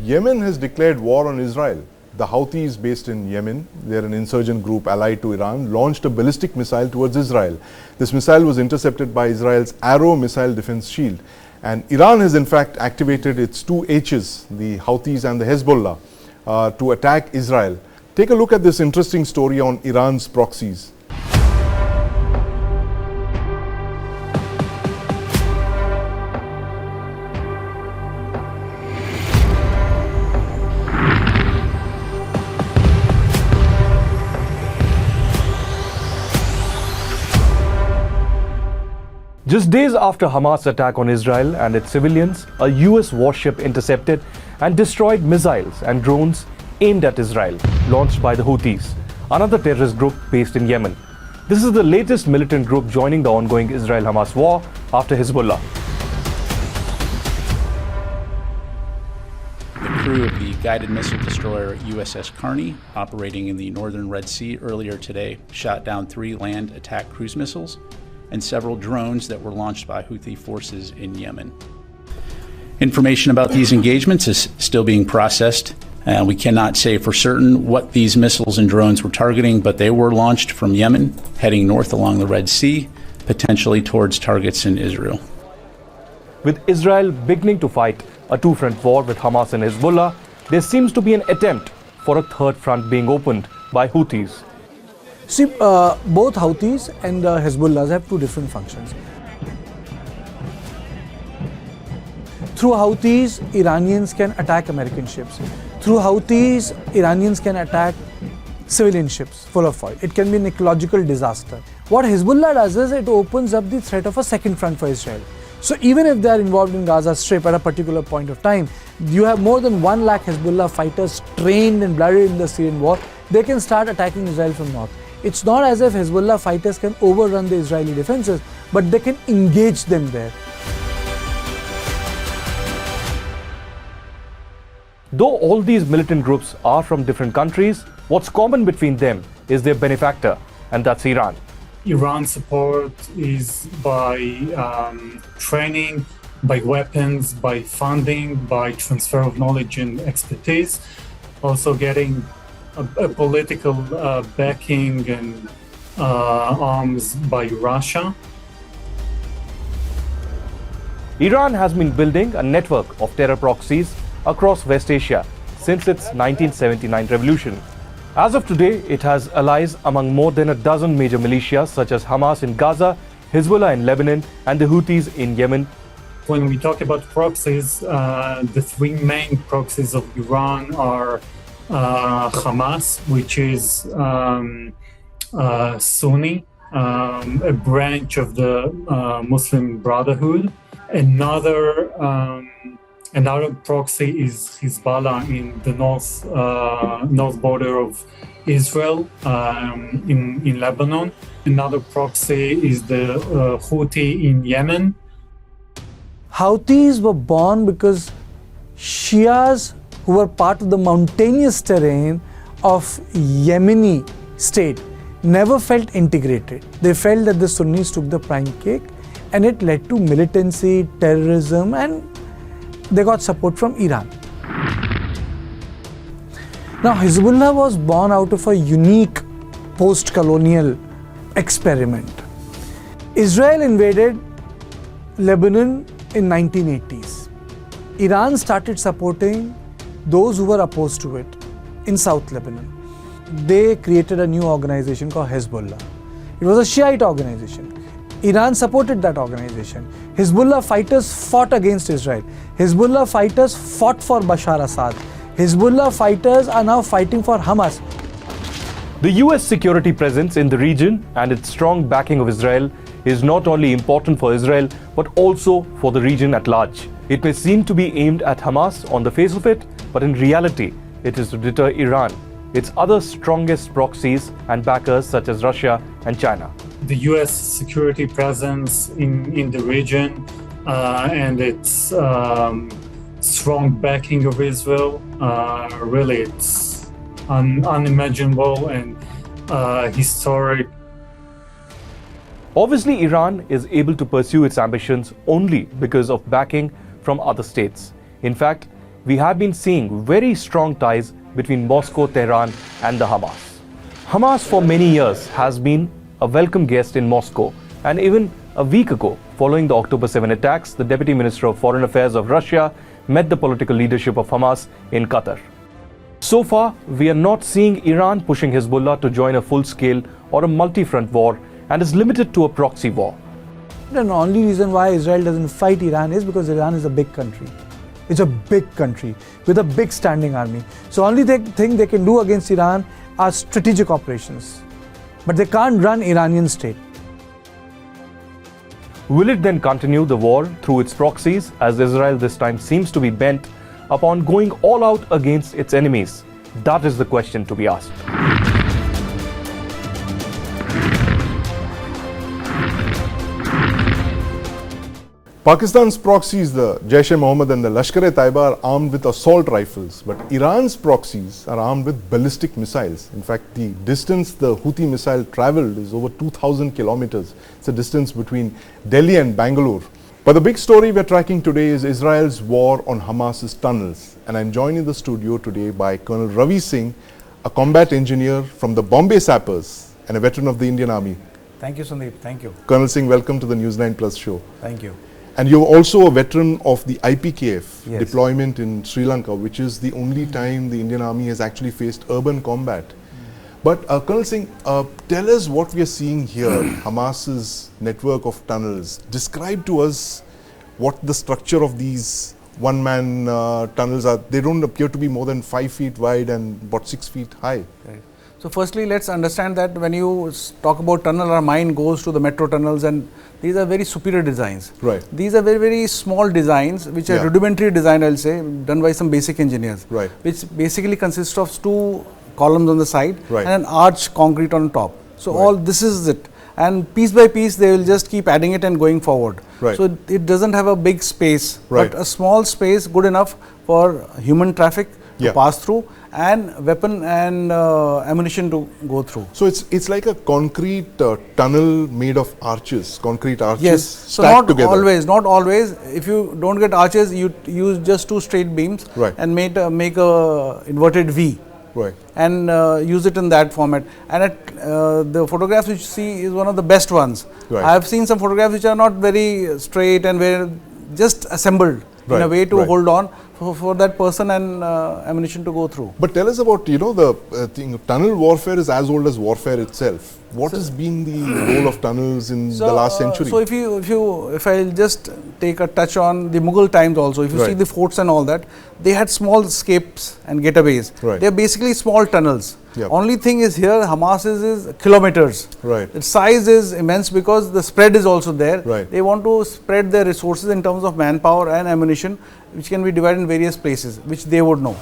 Yemen has declared war on Israel. The Houthis, based in Yemen, they're an insurgent group allied to Iran, launched a ballistic missile towards Israel. This missile was intercepted by Israel's Arrow missile defense shield. And Iran has in fact activated its two H's, the Houthis and the Hezbollah, to attack Israel. Take a look at this interesting story on Iran's proxies. Just days after Hamas' attack on Israel and its civilians, a US warship intercepted and destroyed missiles and drones aimed at Israel, launched by the Houthis, another terrorist group based in Yemen. This is the latest militant group joining the ongoing Israel Hamas war after Hezbollah. The crew of the guided missile destroyer USS Carney, operating in the northern Red Sea earlier today, shot down 3 land attack cruise missiles and several drones that were launched by Houthi forces in Yemen. Information about these engagements is still being processed. We cannot say for certain what these missiles and drones were targeting, but they were launched from Yemen, heading north along the Red Sea, potentially towards targets in Israel. With Israel beginning to fight a two-front war with Hamas and Hezbollah, there seems to be an attempt for a third front being opened by Houthis. See, both Houthis and Hezbollah have two different functions. Through Houthis, Iranians can attack American ships. Through Houthis, Iranians can attack civilian ships full of oil. It can be an ecological disaster. What Hezbollah does is it opens up the threat of a second front for Israel. So even if they are involved in Gaza Strip at a particular point of time, you have more than 1 lakh Hezbollah fighters trained and blooded in the Syrian war. They can start attacking Israel from north. It's not as if Hezbollah fighters can overrun the Israeli defenses, but they can engage them there. Though all these militant groups are from different countries, what's common between them is their benefactor, and that's Iran. Iran's support is by training, by weapons, by funding, by transfer of knowledge and expertise, also getting a political backing and arms by Russia. Iran has been building a network of terror proxies across West Asia since its 1979 revolution. As of today, it has allies among more than a dozen major militias such as Hamas in Gaza, Hezbollah in Lebanon, and the Houthis in Yemen. When we talk about proxies, the 3 main proxies of Iran are Hamas, which is Sunni, a branch of the Muslim Brotherhood. Another proxy is Hezbollah in the north border of Israel, in Lebanon. Another proxy is the Houthi in Yemen. Houthis were born because Shias who were part of the mountainous terrain of Yemeni state never felt integrated. They felt that the Sunnis took the prime cake, and it led to militancy, terrorism, and they got support from Iran. Now, Hezbollah was born out of a unique post-colonial experiment. Israel invaded Lebanon in 1980s. Iran started supporting those who were opposed to it in South Lebanon. They created a new organization called Hezbollah. It was a Shiite organization. Iran supported that organization. Hezbollah fighters fought against Israel. Hezbollah fighters fought for Bashar Assad. Hezbollah fighters are now fighting for Hamas. The US security presence in the region and its strong backing of Israel is not only important for Israel, but also for the region at large. It may seem to be aimed at Hamas on the face of it, but in reality, it is to deter Iran, its other strongest proxies and backers such as Russia and China. The US security presence in the region and its strong backing of Israel, really it's unimaginable and historic. Obviously, Iran is able to pursue its ambitions only because of backing from other states. In fact, we have been seeing very strong ties between Moscow, Tehran and the Hamas. Hamas for many years has been a welcome guest in Moscow, and even a week ago, following the October 7 attacks, the Deputy Minister of Foreign Affairs of Russia met the political leadership of Hamas in Qatar. So far, we are not seeing Iran pushing Hezbollah to join a full-scale or a multi-front war and is limited to a proxy war. The only reason why Israel doesn't fight Iran is because Iran is a big country. It's a big country with a big standing army. So only thing they can do against Iran are strategic operations. But they can't run Iranian state. Will it then continue the war through its proxies, as Israel this time seems to be bent upon going all out against its enemies? That is the question to be asked. Pakistan's proxies, the Jaish-e-Mohammed and the Lashkar-e-Taiba, are armed with assault rifles, but Iran's proxies are armed with ballistic missiles. In fact, the distance the Houthi missile traveled is over 2,000 kilometers. It's a distance between Delhi and Bangalore. But the big story we're tracking today is Israel's war on Hamas's tunnels. And I'm joined in the studio today by Colonel Ravi Singh, a combat engineer from the Bombay Sappers and a veteran of the Indian Army. Thank you, Sandeep. Thank you. Colonel Singh, welcome to the News9 Plus show. Thank you. And you're also a veteran of the IPKF Yes. deployment in Sri Lanka, which is the only time the Indian Army has actually faced urban combat. But Colonel Singh, tell us what we are seeing here, Hamas's network of tunnels. Describe to us what the structure of these one-man tunnels are. They don't appear to be more than 5 feet wide and about 6 feet high. Right. So firstly, let's understand that when you talk about tunnel, our mind goes to the metro tunnels, and these are very superior designs. Right. These are very, very small designs, which are Yeah. rudimentary design, I'll say, done by some basic engineers. Right. Which basically consists of 2 columns on the side Right. and an arch concrete on top. So Right. all this is it. And piece by piece, they will just keep adding it and going forward. Right. So it doesn't have a big space, Right. but a small space good enough for human traffic to Yeah. pass through and weapon and ammunition to go through. So it's like a concrete tunnel made of arches, concrete arches Yes, so stacked together. not always. If you don't get arches, you use just 2 straight beams Right. and make a inverted V. Right. And use it in that format. And the photographs which you see is one of the best ones. Right. I have seen some photographs which are not very straight and were just assembled in a Right, way to right. hold on for that person and ammunition to go through. But tell us about, the thing, tunnel warfare is as old as warfare itself. What has been the role of tunnels in the last century? So if I'll just take a touch on the Mughal times also, if you see Right. the forts and all that, they had small escapes and getaways. Right. They're basically small tunnels. Yep. Only thing is here, Hamas is kilometers. Right. Its size is immense because the spread is also there. Right. They want to spread their resources in terms of manpower and ammunition, which can be divided in various places, which they would know.